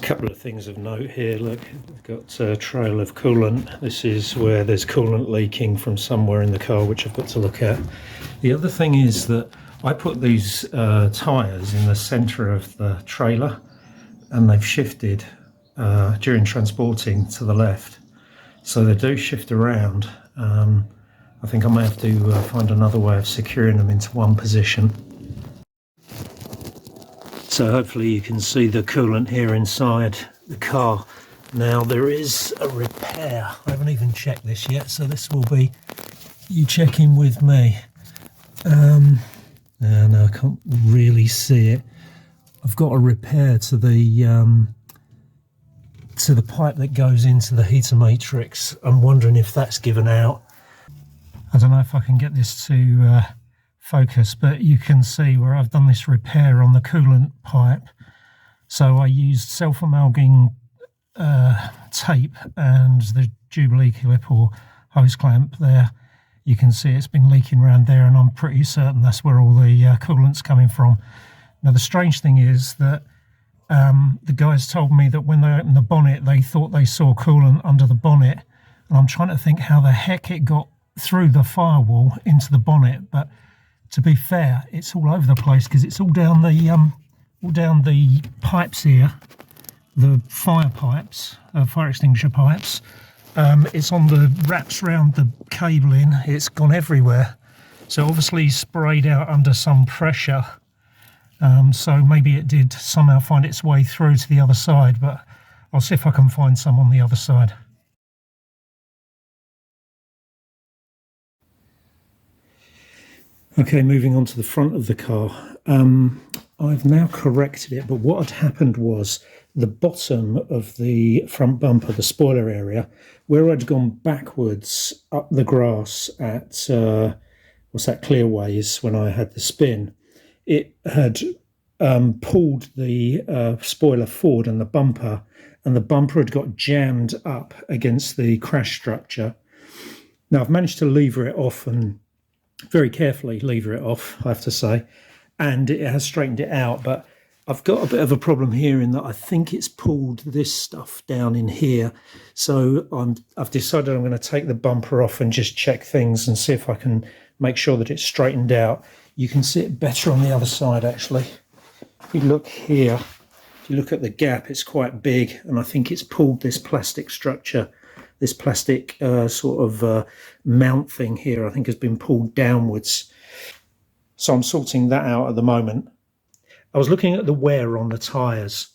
couple of things of note here. Look, we've got a trail of coolant. This is where there's coolant leaking from somewhere in the car, which I've got to look at. The other thing is that I put these tyres in the centre of the trailer, and they've shifted during transporting to the left. So they do shift around. I think I may have to find another way of securing them into one position. So hopefully you can see the coolant here inside the car. Now there is a repair. I haven't even checked this yet, so this will be you checking with me. No, I can't really see it. I've got a repair to the pipe that goes into the heater matrix. I'm wondering if that's given out. I don't know if I can get this to focus, but you can see where I've done this repair on the coolant pipe. So I used self-amalging tape and the Jubilee clip or hose clamp there. You can see it's been leaking around there, and I'm pretty certain that's where all the coolant's coming from. Now the strange thing is that the guys told me that when they opened the bonnet they thought they saw coolant under the bonnet, and I'm trying to think how the heck it got through the firewall into the bonnet. But to be fair, it's all over the place because it's all down the pipes here, the fire pipes, fire extinguisher pipes. It's on the wraps around the cabling. It's gone everywhere. So obviously sprayed out under some pressure. So maybe it did somehow find its way through to the other side, but I'll see if I can find some on the other side. Okay, moving on to the front of the car. I've now corrected it, but what had happened was the bottom of the front bumper, the spoiler area, where I'd gone backwards up the grass at, what's that, Clearways, when I had the spin, it had pulled the spoiler forward and the bumper had got jammed up against the crash structure. Now I've managed to lever it off, and very carefully lever it off, I have to say, and it has straightened it out. But I've got a bit of a problem here in that I think it's pulled this stuff down in here. So I've decided I'm going to take the bumper off and just check things and see if I can make sure that it's straightened out. You can see it better on the other side, actually. If you look here, if you look at the gap, it's quite big, and I think it's pulled this plastic structure. This plastic sort of mount thing here, I think, has been pulled downwards. So I'm sorting that out at the moment. I was looking at the wear on the tyres.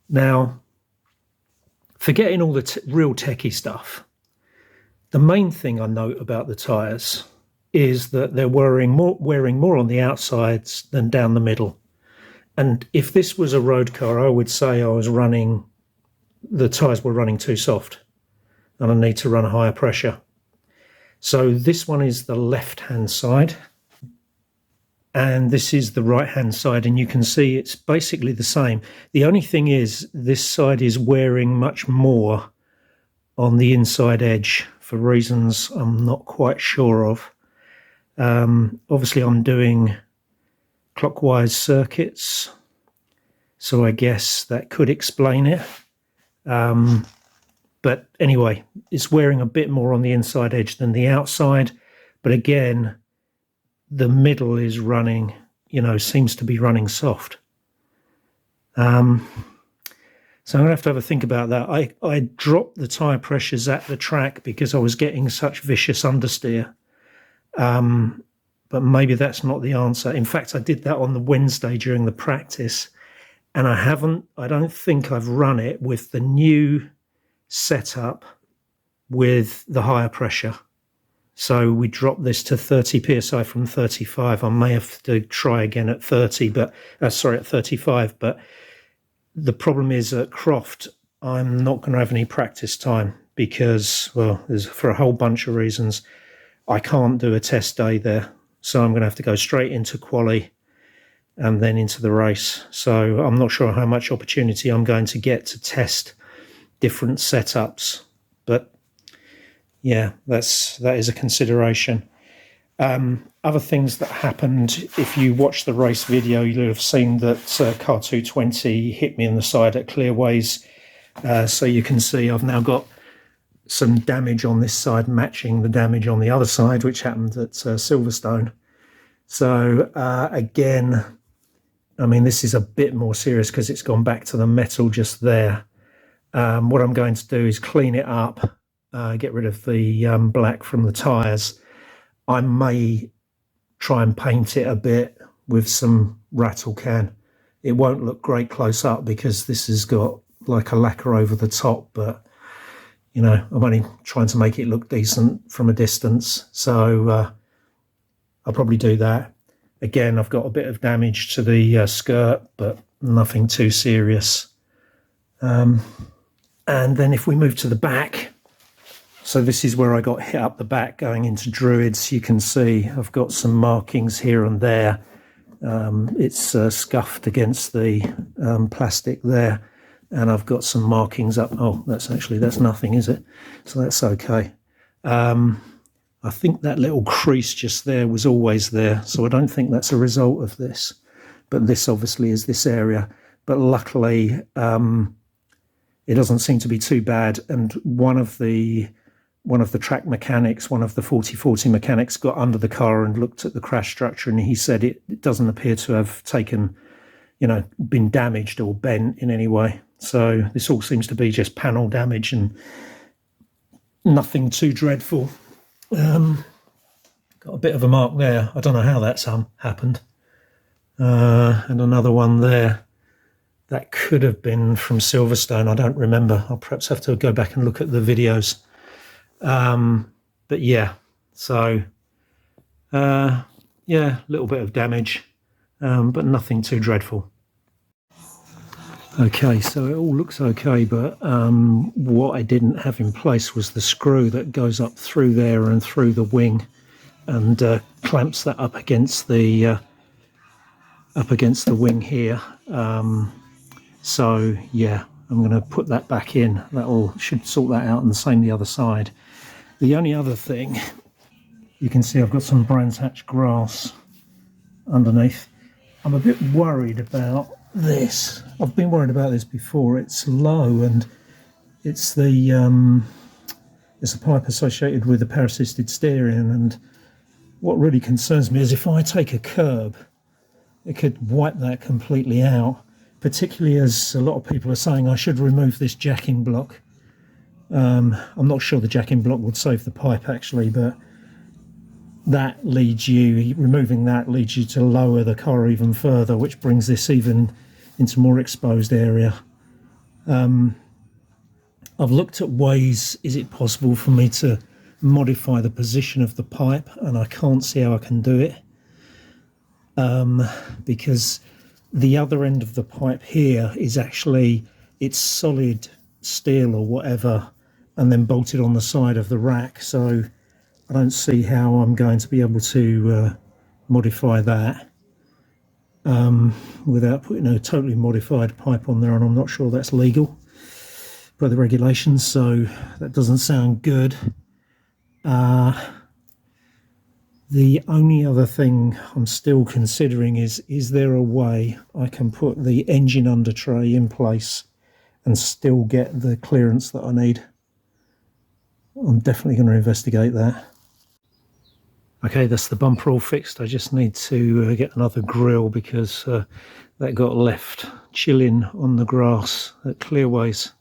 Now, forgetting all the real techie stuff, the main thing I note about the tyres is that they're wearing more on the outsides than down the middle. And if this was a road car, I would say the tyres were running too soft, and I need to run a higher pressure. So this one is the left-hand side, and this is the right-hand side, and you can see it's basically the same. The only thing is this side is wearing much more on the inside edge for reasons I'm not quite sure of. Obviously I'm doing clockwise circuits, so I guess that could explain it. But anyway, it's wearing a bit more on the inside edge than the outside. But again, the middle is running, seems to be running soft. So I'm going to have a think about that. I dropped the tyre pressures at the track because I was getting such vicious understeer. But maybe that's not the answer. In fact, I did that on the Wednesday during the practice, and I don't think I've run it with the new setup with the higher pressure. So we dropped this to 30 psi from 35. I may have to try again at 35. But the problem is at Croft, I'm not going to have any practice time because, well, there's for a whole bunch of reasons. I can't do a test day there, so I'm going to have to go straight into quali and then into the race. So I'm not sure how much opportunity I'm going to get to test different setups, but yeah, that is a consideration. And other things that happened, if you watch the race video, you'll have seen that car 220 hit me in the side at Clearways. So you can see I've now got some damage on this side matching the damage on the other side, which happened at Silverstone. So again, I mean, this is a bit more serious because it's gone back to the metal just there. What I'm going to do is clean it up, get rid of the black from the tyres. I may try and paint it a bit with some rattle can. It won't look great close up because this has got like a lacquer over the top, but you know, I'm only trying to make it look decent from a distance, so I'll probably do that. Again, I've got a bit of damage to the skirt, but nothing too serious. And then if we move to the back, so this is where I got hit up the back going into Druids. You can see I've got some markings here and there. It's scuffed against the plastic there, and I've got some markings up. Oh, that's nothing, is it? So that's okay. I think that little crease just there was always there, so I don't think that's a result of this. But this obviously is this area. But luckily, it doesn't seem to be too bad. And one of the track mechanics, one of the 4040 mechanics, got under the car and looked at the crash structure, and he said it doesn't appear to have taken, you know, been damaged or bent in any way. So this all seems to be just panel damage and nothing too dreadful. Got a bit of a mark there. I don't know how that's happened. And another one there. That could have been from Silverstone. I don't remember. I'll perhaps have to go back and look at the videos. But yeah, so yeah, a little bit of damage, but nothing too dreadful. Okay, so it all looks okay, but what I didn't have in place was the screw that goes up through there and through the wing and clamps that up against the wing here. So yeah, I'm going to put that back in. Should sort that out, and the same the other side. The only other thing, you can see I've got some Brands Hatch grass underneath. I'm a bit worried about this. I've been worried about this before. It's low, and it's a pipe associated with the power assisted steering, and what really concerns me is if I take a curb, it could wipe that completely out, particularly as a lot of people are saying I should remove this jacking block. I'm not sure the jacking block would save the pipe actually, but removing that leads you to lower the car even further, which brings this even into more exposed area. I've looked at ways, is it possible for me to modify the position of the pipe, and I can't see how I can do it, because the other end of the pipe here is actually, it's solid steel or whatever, and then bolted on the side of the rack, so I don't see how I'm going to be able to modify that without putting a totally modified pipe on there, and I'm not sure that's legal by the regulations, so that doesn't sound good. The only other thing I'm still considering is there a way I can put the engine under tray in place and still get the clearance that I need? I'm definitely going to investigate that. Okay, that's the bumper all fixed. I just need to get another grill because that got left chilling on the grass at Clearways.